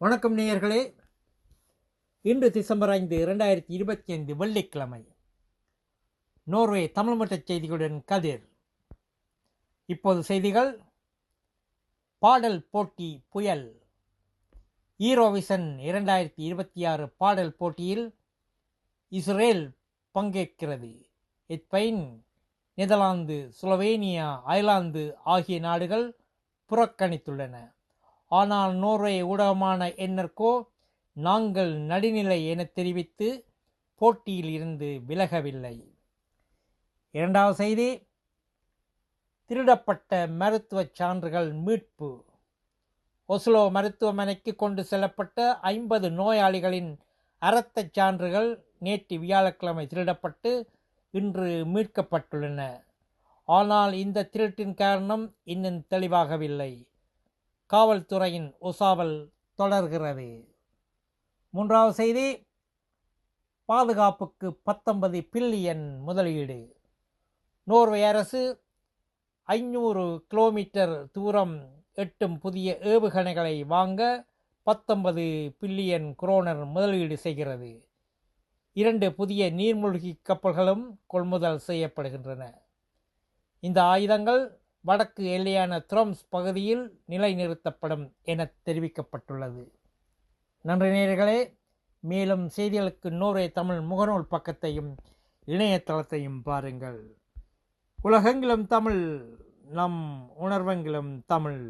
வணக்கம் நேயர்களே. இன்று டிசம்பர் 5, 2025 வெள்ளிக்கிழமை. நோர்வே தமிழ் மட்ட செய்திகளுடன் கதிர். இப்போது செய்திகள். பாடல் போட்டி புயல். ஈரோவிஷன் 2026 பாடல் போட்டியில் இஸ்ரேல் பங்கேற்கிறது. ஸ்பெயின், நெதர்லாந்து, ஸ்லோவேனியா, அயர்லாந்து ஆகிய நாடுகள் புறக்கணித்துள்ளன. ஆனால் நோர்வே ஊடகமான NRK நாங்கள் நடுநிலை என தெரிவித்து போட்டியில் இருந்து விலகவில்லை. இரண்டாவது செய்தி. திருடப்பட்ட மருத்துவ சான்றுகள் மீட்பு. ஒஸ்லோ மருத்துவமனைக்கு கொண்டு செல்லப்பட்ட 50 நோயாளிகளின் இரத்த சான்றுகள் நேற்று வியாழக்கிழமை திருடப்பட்டு இன்று மீட்கப்பட்டுள்ளன. ஆனால் இந்த திருட்டின் காரணம் இன்னும் தெளிவாகவில்லை. காவல்துறையின் உசாவல் தொடர்கிறது. மூன்றாவது செய்தி. பாதுகாப்புக்கு 19 பில்லியன் முதலீடு. நோர்வே அரசு 500 கிலோமீட்டர் தூரம் எட்டும் புதிய ஏவுகணைகளை வாங்க 19 பில்லியன் குரோனர் முதலீடு செய்கிறது. 2 புதிய நீர்மூழ்கி கப்பல்களும் கொள்முதல் செய்யப்படுகின்றன. இந்த ஆயுதங்கள் வடக்கு எல்லையான த்ரோம்ஸ் பகுதியில் நிலைநிறுத்தப்படும் என தெரிவிக்கப்பட்டுள்ளது. நன்றி நேயர்களே. மேலும் செய்திகளுக்கு நோர்வே தமிழ் முகநூல் பக்கத்தையும் இணையதளத்தையும் பாருங்கள். உலகெங்கிலும் தமிழ், நம் உணர்வெங்கிலும் தமிழ்.